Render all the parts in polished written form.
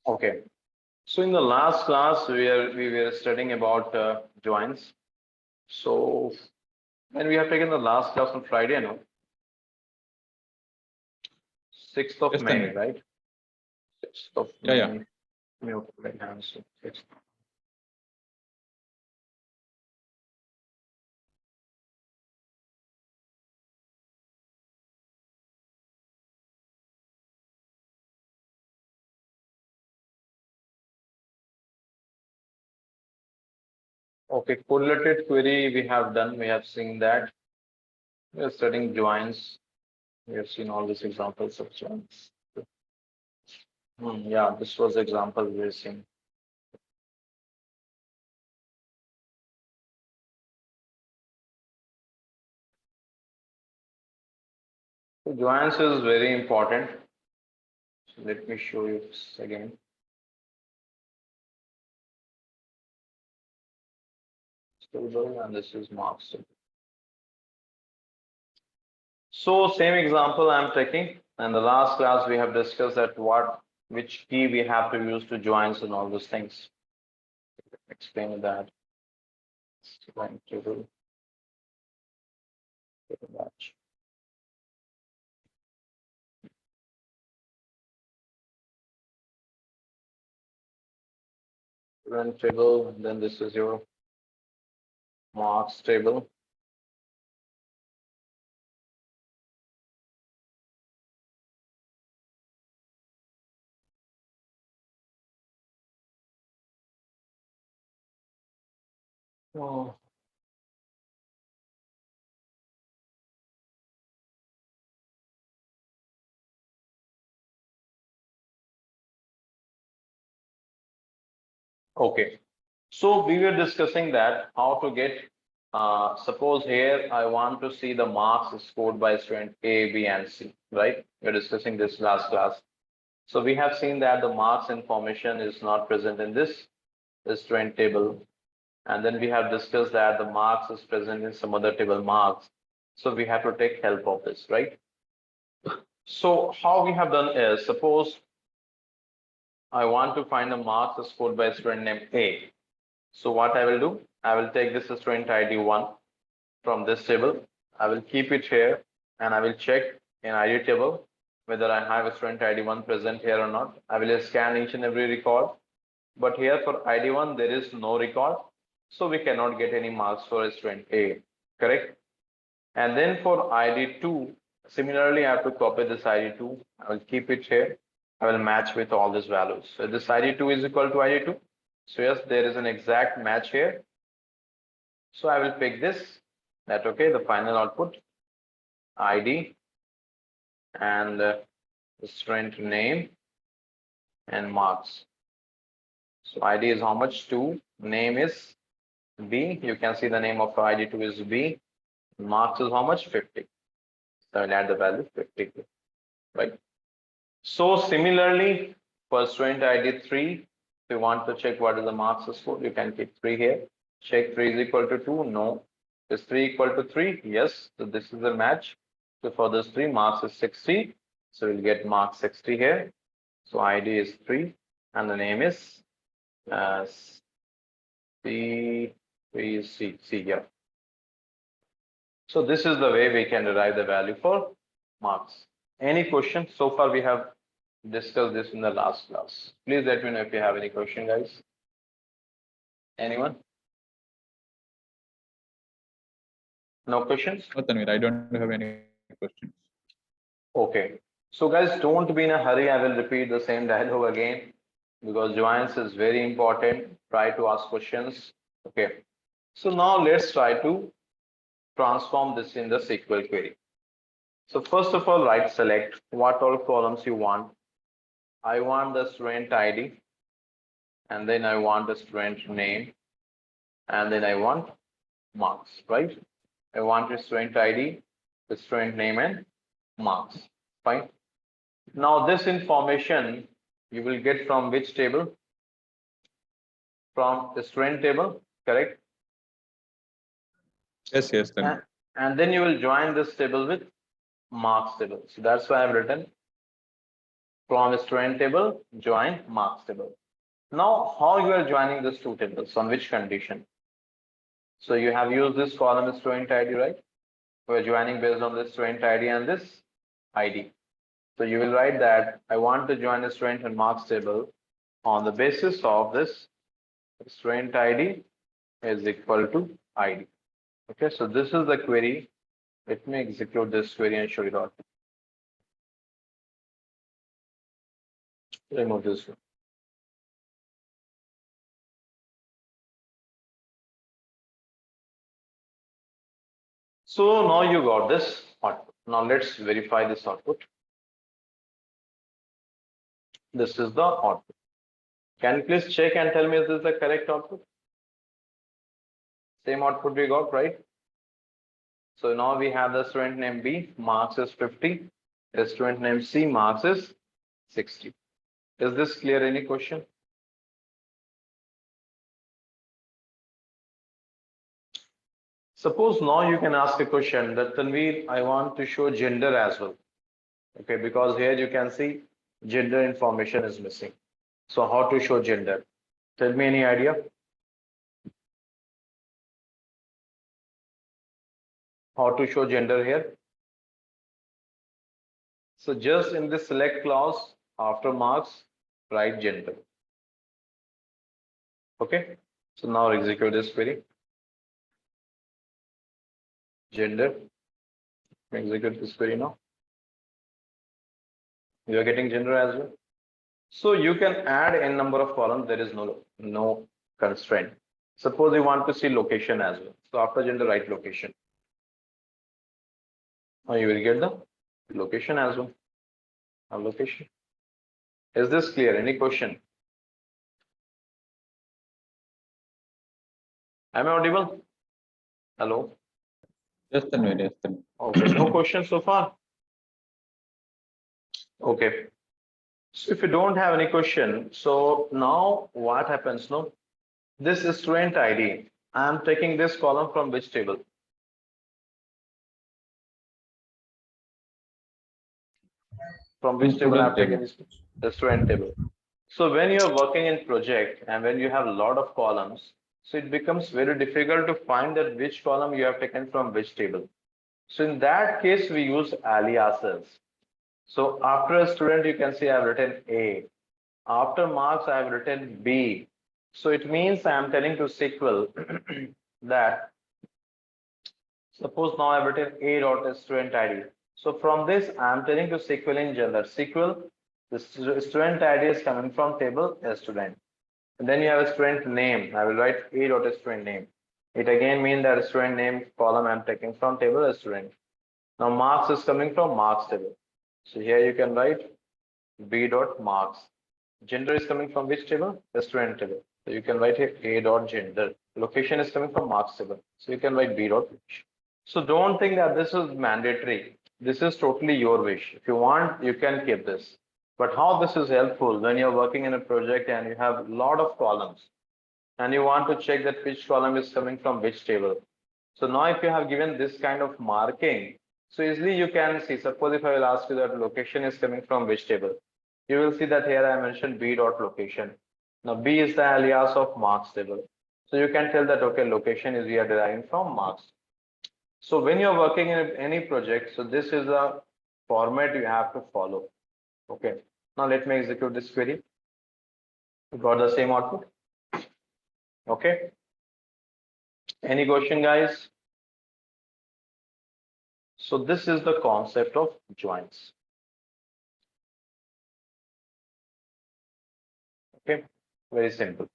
Okay. So in the last class, we were studying about joins. So when we have taken the last class on Friday, no, 6th of Yes, May, Tanvi. right? 6th of Yeah. May. Let me open right now. So 6th. Okay, correlated query we have done. We have seen that. We are studying joins. We have seen all these examples of joins. Yeah, this was example we are seeing. So joins is very important. So let me show you this again. Stable, and this is marks. So same example I'm taking. And the last class we have discussed that which key we have to use to joins and all those things. Explain that. Join table. Match. Run table, and then this is your marks table. Oh. Okay. So we were discussing that how to get, suppose here I want to see the marks scored by student A, B, and C, right? We're discussing this last class. So we have seen that the marks information is not present in this student table. And then we have discussed that the marks is present in some other table marks. So we have to take help of this, right? So how we have done is, suppose I want to find the marks scored by student name A. So what I will do, I will take this student ID 1 from this table. I will keep it here and I will check in ID table whether I have a student ID 1 present here or not. I will scan each and every record. But here for ID 1, there is no record. So we cannot get any marks for student A, correct? And then for ID 2, similarly, I have to copy this ID 2. I will keep it here. I will match with all these values. So this ID 2 is equal to ID 2. So yes, there is an exact match here. So I will pick this, that okay, the final output, ID and the student name and marks. So ID is how much? 2. Name is B. You can see the name of ID 2 is B. Marks is how much? 50. So I'll add the value 50, right? So similarly, for student ID 3, if you want to check what is the marks score, you can keep 3 here. Check 3 is equal to 2. No. Is 3 equal to 3? Yes. So this is a match. So for this 3, marks is 60. So we'll get mark 60 here. So ID is 3 and the name is C. Yeah. So this is the way we can derive the value for marks. Any questions? So far we have discussed this in the last class. Please let me know if you have any question, guys. Anyone? No questions? No, Tanvir, I don't have any questions. Okay. So guys, don't be in a hurry. I will repeat the same dialogue again because joins is very important. Try to ask questions. Okay. So now let's try to transform this in the SQL query. So first of all, select what all columns you want. I want the student ID, and then I want the student name, and then I want marks, right? I want the student ID, the student name, and marks. Fine. Now this information you will get from which table? From the student table, correct? Yes, Tanvir. And then you will join this table with marks table. So that's why I've written from student table, join marks table. Now, how you are joining these two tables? On which condition? So you have used this column student ID, right? We're joining based on this student ID and this ID. So you will write that I want to join a student and marks table on the basis of this student ID is equal to ID. Okay, so this is the query. Let me execute this query and show you that. Remove this one. So now you got this output. Now let's verify this output. This is the output. Can you please check and tell me is this the correct output? Same output we got, right? So now we have the student name B, marks is 50. The student name C, marks is 60. Is this clear? Any question? Suppose now you can ask a question that Tanveer, I want to show gender as well. Okay, because here you can see gender information is missing. So how to show gender? Tell me any idea? How to show gender here? So just in the select clause after marks, write gender. Okay. So now execute this query. Gender. Execute this query now. You are getting gender as well. So you can add n number of columns. There is no constraint. Suppose you want to see location as well. So after gender, write location. Now you will get the location as well. Now location. Is this clear? Any question? Am I audible? Hello. Yes, Tanvir, yes, Tanvir. Okay. No questions so far. Okay. So if you don't have any question, so now what happens? No, this is student ID. I am taking this column from which table? From which table I am taking this? The student table. So when you are working in project and when you have a lot of columns, so it becomes very difficult to find that which column you have taken from which table. So in that case, we use aliases. So after a student, you can see I have written A. After marks, I have written B. So it means I am telling to SQL that suppose now I have written A dot student ID. So from this, I am telling to SQL in general. SQL, the student ID is coming from table student. And then you have a student name. I will write A dot student name. It again means that student name column I am taking from table student. Now marks is coming from marks table. So here you can write B dot marks. Gender is coming from which table? The student table. So you can write here A dot gender. Location is coming from marks table. So you can write B dot location. So don't think that this is mandatory. This is totally your wish. If you want, you can keep this. But how this is helpful when you're working in a project and you have a lot of columns and you want to check that which column is coming from which table. So now if you have given this kind of marking, so easily you can see, suppose if I will ask you that location is coming from which table, you will see that here I mentioned B dot location. Now B is the alias of marks table. So you can tell that, okay, location is we are deriving from marks. So when you're working in any project, so this is a format you have to follow. Okay. Now let me execute this query. We got the same output. Okay. Any question, guys? So this is the concept of joins. Okay, very simple.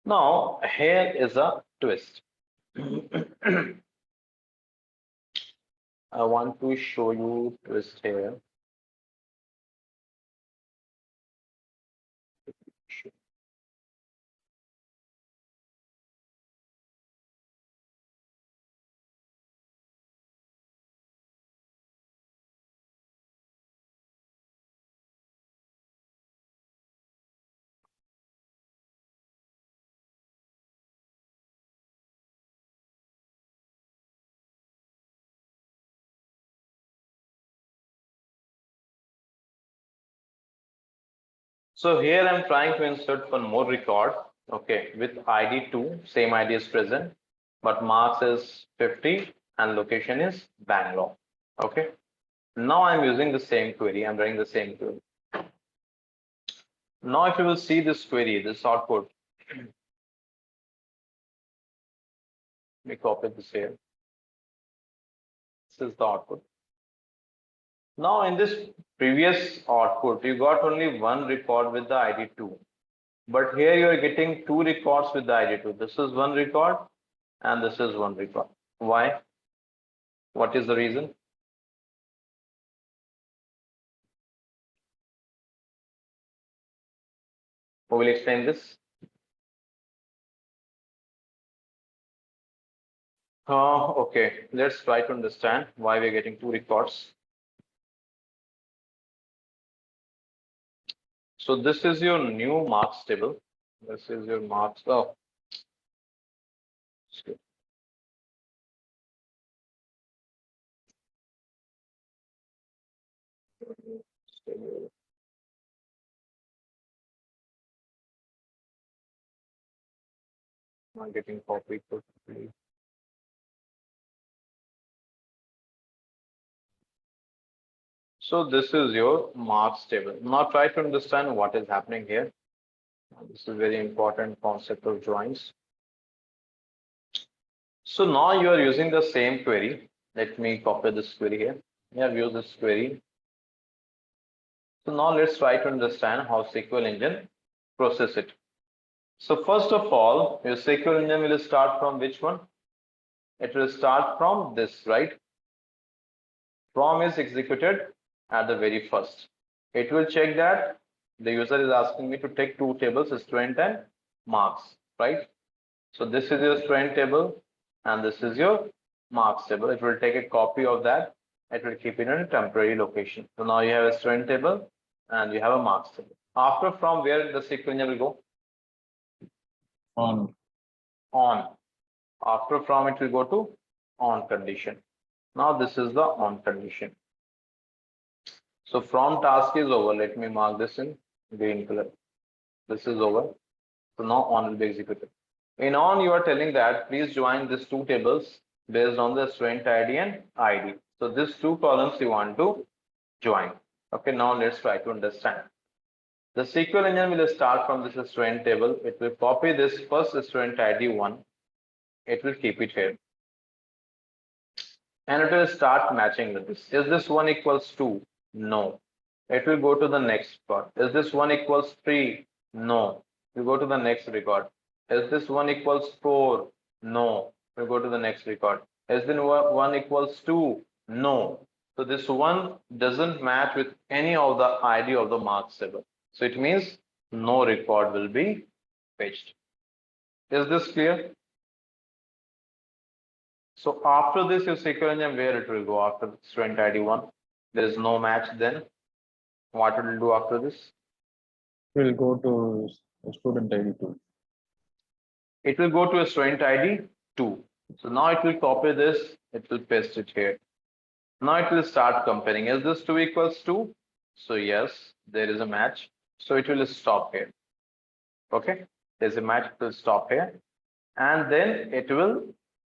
Now here is a twist. I want to show you twist here. So here I'm trying to insert one more record. Okay, with ID 2, same ID is present, but marks is 50 and location is Bangalore. Okay. Now I'm using the same query. I'm running the same query. Now if you will see this query, this output, let me copy this here. This is the output. Now in this previous output, you got only one record with the ID 2. But here you are getting two records with the ID 2. This is one record and this is one record. Why? What is the reason? Who will explain this? Okay, let's try to understand why we're getting two records. So this is your new marks table. This is your marks. Oh, skip. Not getting copied quickly. So this is your marks table. Now try to understand what is happening here. This is very important concept of joins. So now you are using the same query. Let me copy this query here. You have used this query. So now let's try to understand how SQL engine process it. So first of all, your SQL engine will start from which one? It will start from this, right? From is executed at the very first. It will check that the user is asking me to take two tables, student and marks, right? So this is your student table and this is your marks table. It will take a copy of that. It will keep it in a temporary location. So now you have a student table and you have a marks table. After, from where the SQL engine will go? On. On. After, from, it will go to on condition. Now this is the on condition. So from task is over. Let me mark this in green color. This is over. So now on will be executed. In on, you are telling that please join these two tables based on the student ID and ID. So these two columns you want to join. Okay, now let's try to understand. The SQL engine will start from this student table. It will copy this first student ID 1. It will keep it here. And it will start matching with this. Is this 1 equals 2? No. It will go to the next record. Is this 1 equals 3? No. You go to the next record. Is this 1 equals 4? No. You go to the next record. Is this 1 equals 2? No. So this one doesn't match with any of the ID of the marks table. So it means no record will be fetched. Is this clear? So after this, your SQL engine, where it will go after student ID 1? There is no match, then what it will do after this? Will go to student ID 2. It will go to a student ID 2. So now it will copy this, it will paste it here. Now it will start comparing. Is this 2 equals 2? So yes, there is a match. So it will stop here. Okay, there's a match, it will stop here. And then it will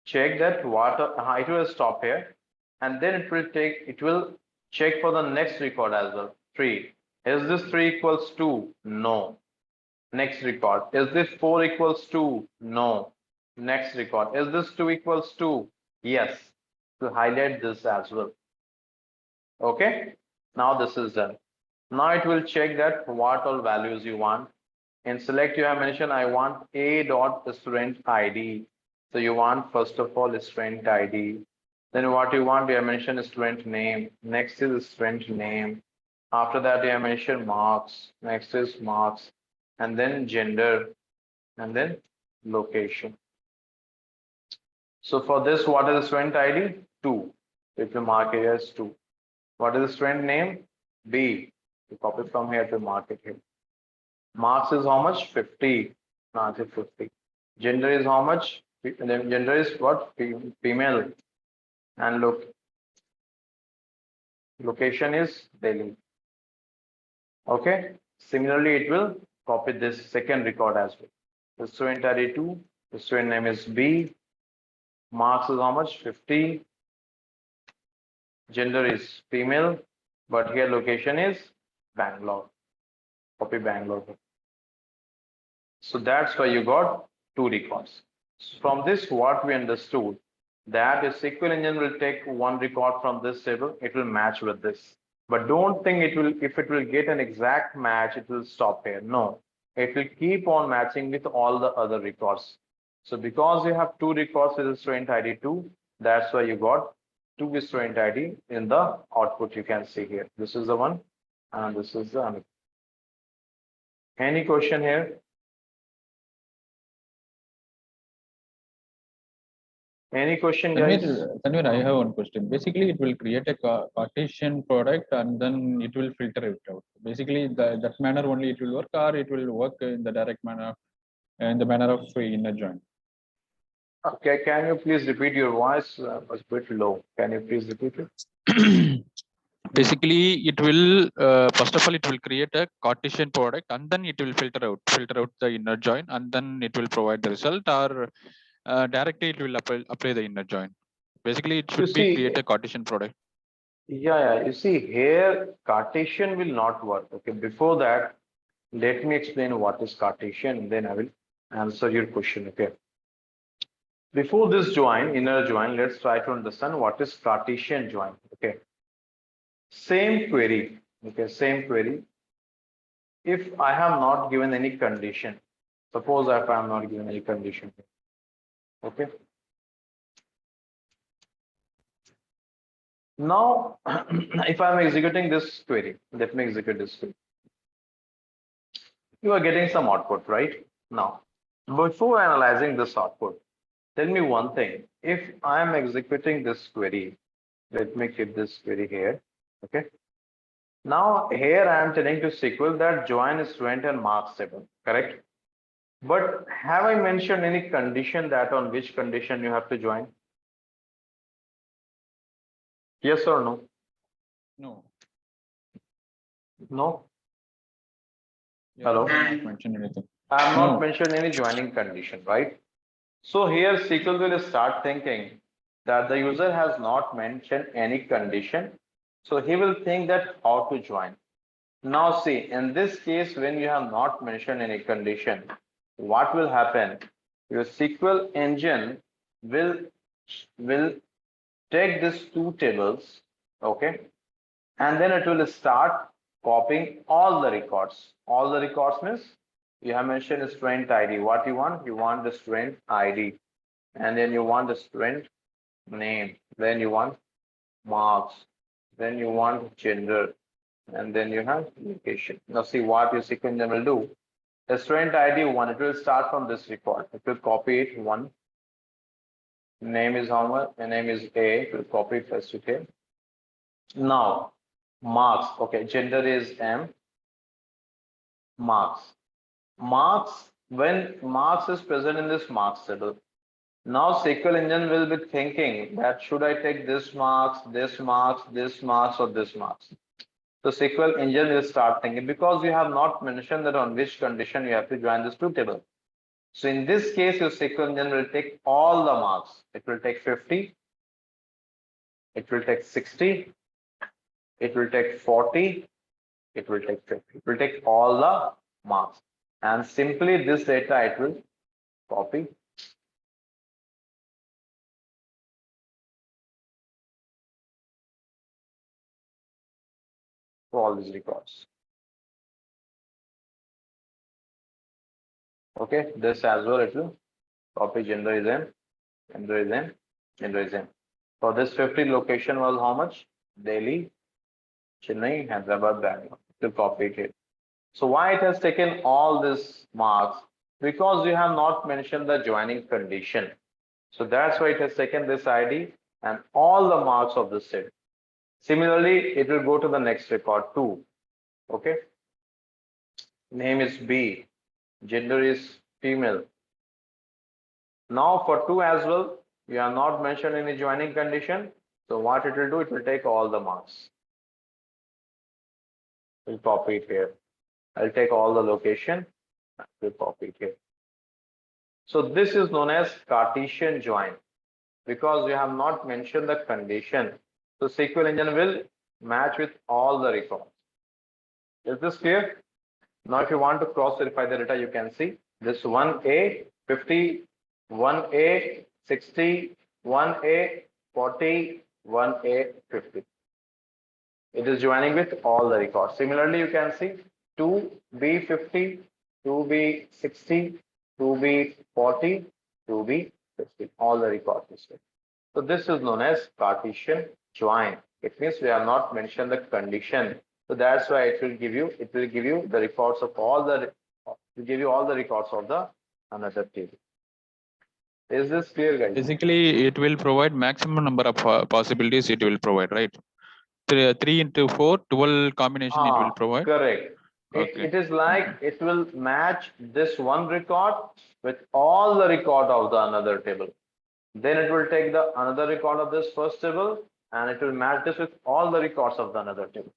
check that what it will stop here. And then it will check for the next record as well. 3. Is this 3 equals 2? No. Next record. Is this 4 equals 2? No. Next record. Is this 2 equals 2? Yes. To highlight this as well. Okay. Now this is done. Now it will check that what all values you want. In select, you have mentioned I want a dot student ID. So you want first of all student ID. Then what you want, you have mentioned student name. Next is student name. After that, you have mentioned marks. Next is marks. And then gender. And then location. So for this, what is the student ID? 2. If you mark it as 2. What is the student name? B. You copy from here to mark it here. Marks is how much? 50. Marks is 50. Gender is how much? Gender is what? Female. And location is Delhi. Okay. Similarly, it will copy this second record as well. The student ID 2, the student name is B, marks is how much? 50, gender is female, but here location is Bangalore. Copy Bangalore. So that's why you got two records. From this, what we understood that a SQL engine will take one record from this table, it will match with this. But don't think it will, if it will get an exact match, it will stop here. No, it will keep on matching with all the other records. So because you have two records with the student ID 2, that's why you got two student ID in the output you can see here. This is the one and this is the other. Any question here? Any question, guys? Tanvir, I have one question. Basically, it will create a Cartesian product and then it will filter it out. Basically, that manner only it will work, or it will work in the direct manner, in the manner of inner join. Okay, can you please repeat your voice? Was a bit low. Can you please repeat it? Basically, it will first of all it will create a Cartesian product and then it will filter out the inner join and then it will provide the result, or directly it will apply the inner join. Basically, it You should be see, create a Cartesian product. yeah, you see here, Cartesian will not work. Okay, before that, let me explain what is Cartesian, then I will answer your question. Okay. Before this join, inner join, let's try to understand what is Cartesian join. Okay. Same query. Okay, same query. If I have not given any condition, suppose if I am not given any condition. Okay. Now, if I'm executing this query, let me execute this query. You are getting some output, right? Now, before analyzing this output, tell me one thing. If I am executing this query, let me keep this query here. Okay. Now, here I am telling to SQL that join is student and marks table, correct? But have I mentioned any condition that on which condition you have to join? Yes or no? No. No. Yeah, Hello. I have not mentioned anything. I have not No. mentioned any joining condition, right? So here SQL will start thinking that the user has not mentioned any condition. So he will think that how to join. Now see, in this case, when you have not mentioned any condition, what will happen? Your SQL engine will take these two tables, okay, and then it will start copying all the records. All the records means you have mentioned student ID. What you want? You want the student ID, and then you want the student name. Then you want marks. Then you want gender, and then you have location. Now see what your SQL engine will do. The student ID one, it will start from this record. It will copy it one. Name is how much? The name is A. It will copy it first. Okay. Now marks. Okay. Gender is M. Marks. Marks. When marks is present in this marks table. Now SQL engine will be thinking that should I take this marks, this marks, this marks, or this marks. So SQL engine will start thinking because you have not mentioned that on which condition you have to join this two table. So in this case, your SQL engine will take all the marks. It will take 50. It will take 60. It will take 40. It will take 50. It will take all the marks. And simply this data it will copy. For all these records. Okay, this as well it will copy gender is M, gender is M, gender is M. So this 50 location was how much? Delhi, Chennai, Hyderabad, Bangalore. To copy it here. So why it has taken all these marks? Because you have not mentioned the joining condition. So that's why it has taken this ID and all the marks of the set. Similarly, it will go to the next record 2. Okay. Name is B. Gender is female. Now for 2 as well, you have not mentioned any joining condition. So what it will do, it will take all the marks. We'll copy it here. I'll take all the location and we'll copy it here. So this is known as Cartesian join because we have not mentioned the condition. So SQL engine will match with all the records. Is this clear? Now, if you want to cross verify the data, you can see this 1A 50, 1A 60, 1A 40, 1A 50. It is joining with all the records. Similarly, you can see 2B 50, 2B 60, 2B 40, 2B 50. All the records. So this is known as Cartesian join. It means we have not mentioned the condition. So that's why it will give you the records of all the records of the another table. Is this clear, guys? Basically, it will provide maximum number of possibilities it will provide, right? 3 into 4, 12 combination it will provide. Correct. Okay. It is like it will match this one record with all the record of the another table. Then it will take the another record of this first table and it will match this with all the records of the another table.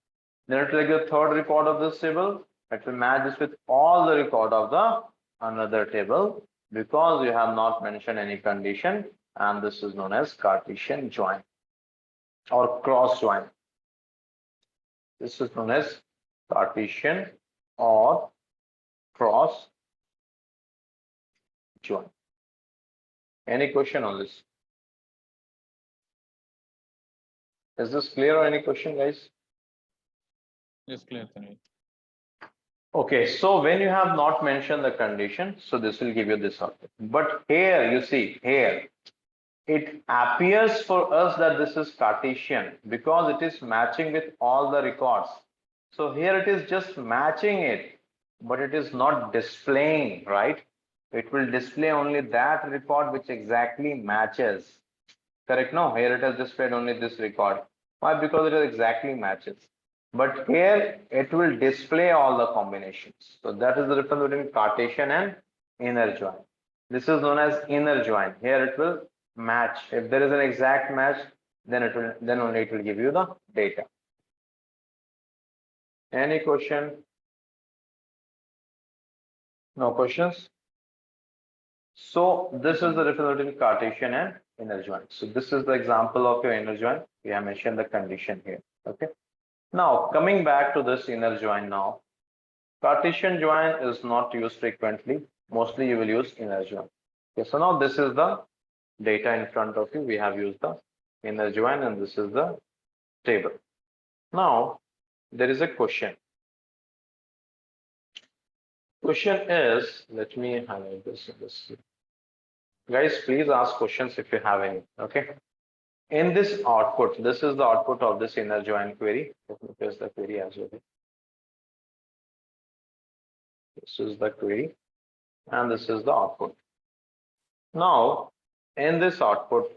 Then it will take the third record of this table. It will match this with all the record of the another table because you have not mentioned any condition, and this is known as Cartesian join or cross join. This is known as Cartesian or cross join. Any question on this? Is this clear or any question, guys? Yes, clear. Okay, so when you have not mentioned the condition, so this will give you this output. But here, you see, here, it appears for us that this is Cartesian because it is matching with all the records. So here it is just matching it, but it is not displaying, right? It will display only that record which exactly matches. Correct? No, here it has displayed only this record. Why? Because it exactly matches. But here it will display all the combinations. So that is the difference between Cartesian and inner join. This is known as inner join. Here it will match. If there is an exact match, then only it will give you the data. Any question? No questions? So this is the difference between Cartesian and inner join. So this is the example of your inner join. We have mentioned the condition here. Okay. Now, coming back to this inner join now, Cartesian join is not used frequently. Mostly you will use inner join. Okay, so now this is the data in front of you. We have used the inner join and this is the table. Now, there is a question. Question is, let me highlight this. Guys, please ask questions if you have any, okay? In this output, this is the output of this inner join query. Let me paste the query as well. This is the query and this is the output. Now, in this output,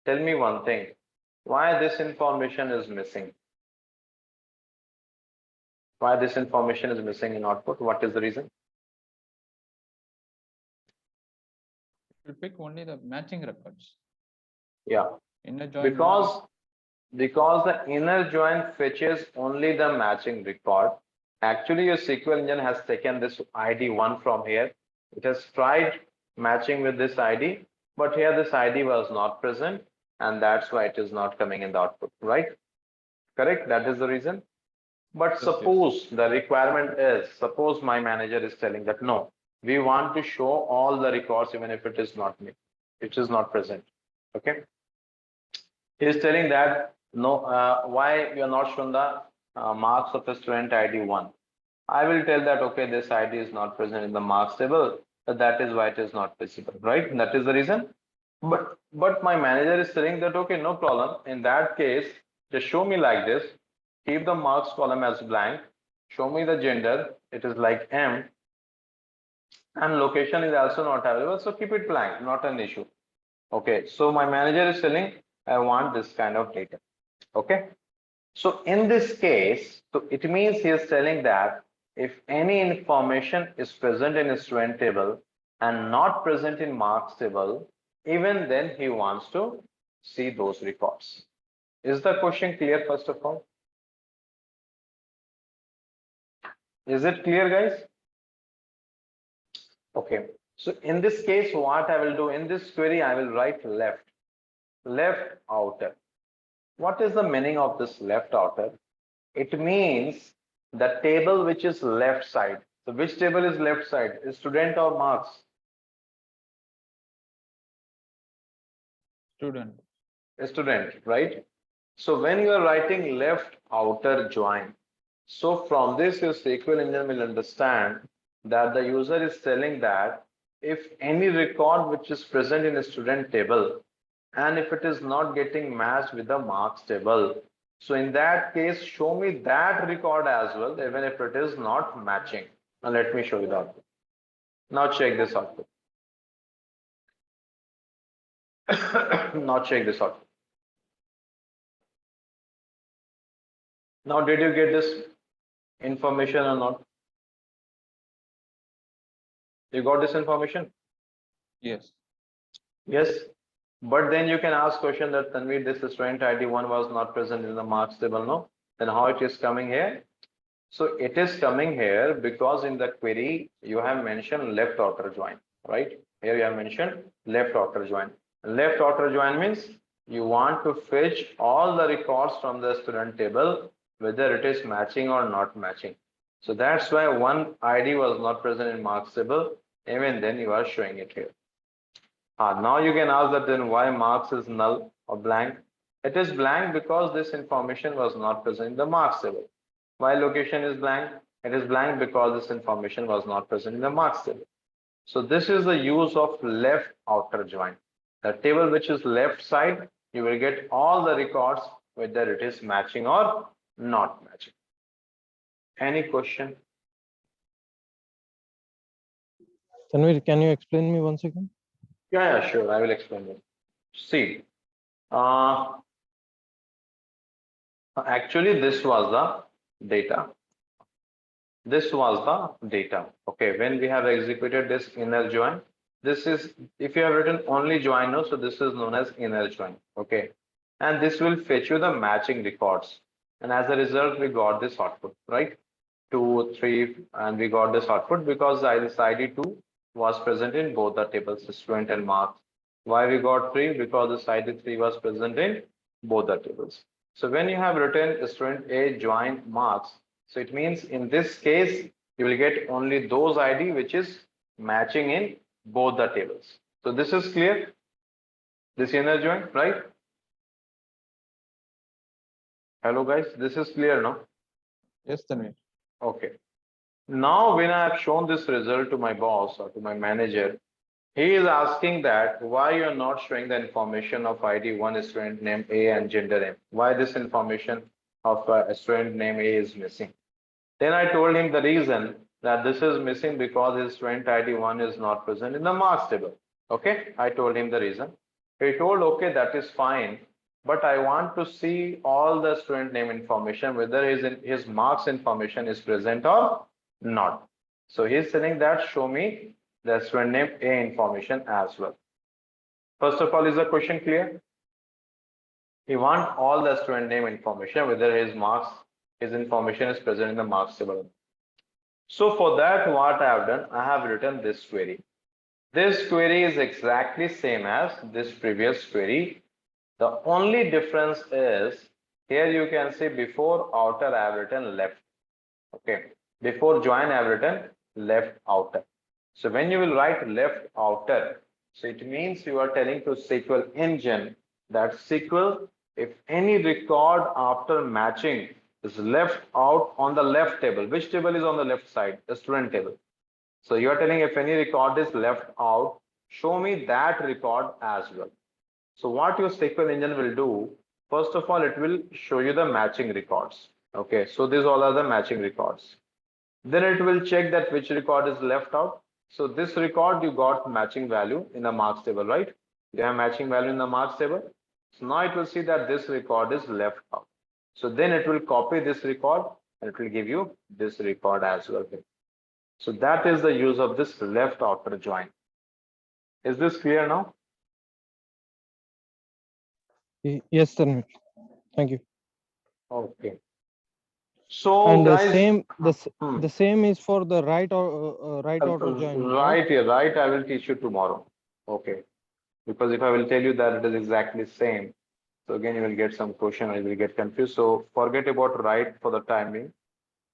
tell me one thing, why this information is missing? Why this information is missing in output? What is the reason? It will pick only the matching records. Yeah, Inner join because the inner join fetches only the matching record. Actually, your SQL engine has taken this ID 1 from here. It has tried matching with this ID, but here this ID was not present, and that's why it is not coming in the output, right? Correct? That is the reason. But Yes, suppose the requirement is, suppose my manager is telling that no, we want to show all the records even if it is not present. Okay. He is telling that no, why you are not shown the marks of the student ID 1. I will tell that okay, this ID is not present in the marks table, so that is why it is not visible, right? That is the reason. But my manager is saying that okay, no problem. In that case, just show me like this. Keep the marks column as blank. Show me the gender. It is like M. And location is also not available. So keep it blank, not an issue. Okay. So my manager is telling, I want this kind of data. Okay. So in this case, so it means he is telling that if any information is present in a student table and not present in marks table, even then he wants to see those records. Is the question clear first of all? Is it clear, guys? Okay. So in this case, what I will do in this query, I will write left outer. What is the meaning of this left outer? It means the table which is left side. So which table is left side? Is student or marks? Student. A student, right? So when you are writing left outer join, so from this your SQL engine will understand that the user is telling that if any record which is present in a student table and if it is not getting matched with the marks table, so in that case show me that record as well even if it is not matching. Now let me show you that. Now check this out. Now check this out. Now did you get this information or not? You got this information? Yes. Yes. But then you can ask question that Tanvir, this student ID 1 was not present in the marks table, no? Then how it is coming here? So it is coming here because in the query you have mentioned left outer join, right? Here you have mentioned left outer join. Left outer join means you want to fetch all the records from the student table, whether it is matching or not matching. So that's why one ID was not present in marks table. Even then you are showing it here. Now you can ask that then why marks is null or blank. It is blank because this information was not present in the marks table. Why location is blank? It is blank because this information was not present in the marks table. So this is the use of left outer join. The table which is left side, you will get all the records whether it is matching or not matching. Any question? Tanvir, can you explain me once again? Yeah, sure. I will explain it. See, uh, actually, this was the data. This was the data. Okay, when we have executed this inner join, this is, if you have written only join, no, so this is known as inner join. Okay, and this will fetch you the matching records. And as a result, we got this output, right? 2, 3, and we got this output because this ID2 was present in both the tables, student and marks. Why we got 3? Because this ID3 was present in both the tables. So when you have written student A join marks, so it means in this case, you will get only those ID which is matching in both the tables. So this is clear. This inner join, right? Hello guys, this is clear now. Yes, Tanvir. Okay. Now when I have shown this result to my boss or to my manager, he is asking that why you are not showing the information of ID 1 student name A and gender M. Why this information of a student name A is missing? Then I told him the reason that this is missing because his student ID 1 is not present in the marks table. Okay, I told him the reason. He told, okay, that is fine, but I want to see all the student name information, whether his marks information is present or not. So he's saying that show me the student name A information as well. First of all, is the question clear? He want all the student name information, whether his marks, his information is present in the marks table. So for that, what I have done, I have written this query. This query is exactly same as this previous query. The only difference is here you can see before outer I have written left. Okay. Before join I have written left outer. So when you will write left outer, so it means you are telling to SQL engine that SQL, if any record after matching is left out on the left table, which table is on the left side? The student table. So you are telling if any record is left out, show me that record as well. So what your SQL engine will do, first of all, it will show you the matching records. Okay, so these all are the matching records. Then it will check that which record is left out. So this record you got matching value in the marks table, right? You have matching value in the marks table. So now it will see that this record is left out. So then it will copy this record and it will give you this record as well. So that is the use of this left outer join. Is this clear now? Yes, Tanvir. Thank you. Okay. So And guys, the same is for the right or right outer join, right? right here, right, I will teach you tomorrow. Okay. Because if I will tell you that it is exactly same, so again you will get some question or you will get confused. So forget about right for the time being.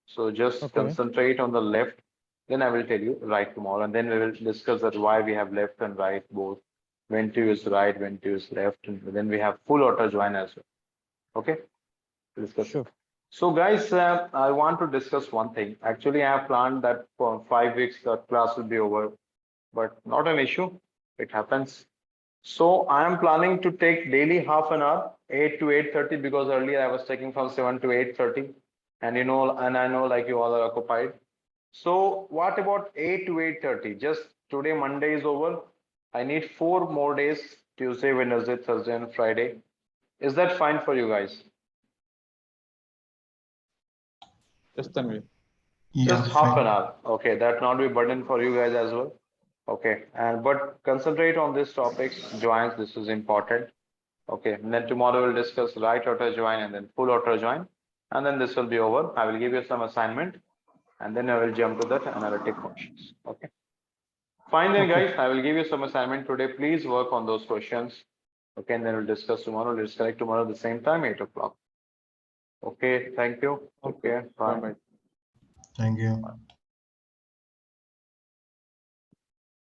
So just Okay. concentrate on the left. Then I will tell you right tomorrow, and then we will discuss that why we have left and right both, when to use right, when to use left, and then we have full auto join as well. Okay, discuss it. Sure. So guys, I want to discuss one thing. Actually, I have planned that for 5 weeks the class will be over, but not an issue. It happens. So I am planning to take daily half an hour, 8 to 8:30, because earlier I was taking from 7 to 8:30. And and I know like you all are occupied. So what about 8 to 8:30? Just today, Monday is over. I need 4 more days, Tuesday, Wednesday, Thursday, and Friday. Is that fine for you guys? Yes, Tanvi. Just Yeah, half an fine. hour. Okay, that not be burden for you guys as well. Okay, and but concentrate on these topics, joins. This is important. Okay, and then tomorrow we'll discuss right auto join and then full auto join, and then this will be over. I will give you some assignment, and then I will jump to that and I will take questions. Okay. Fine then, Okay. guys. I will give you some assignment today. Please work on those questions. Okay, and then we'll discuss tomorrow. Let's connect tomorrow at the same time, 8 o'clock. Okay, thank you. Okay. Okay, bye. Bye-bye. Thank you.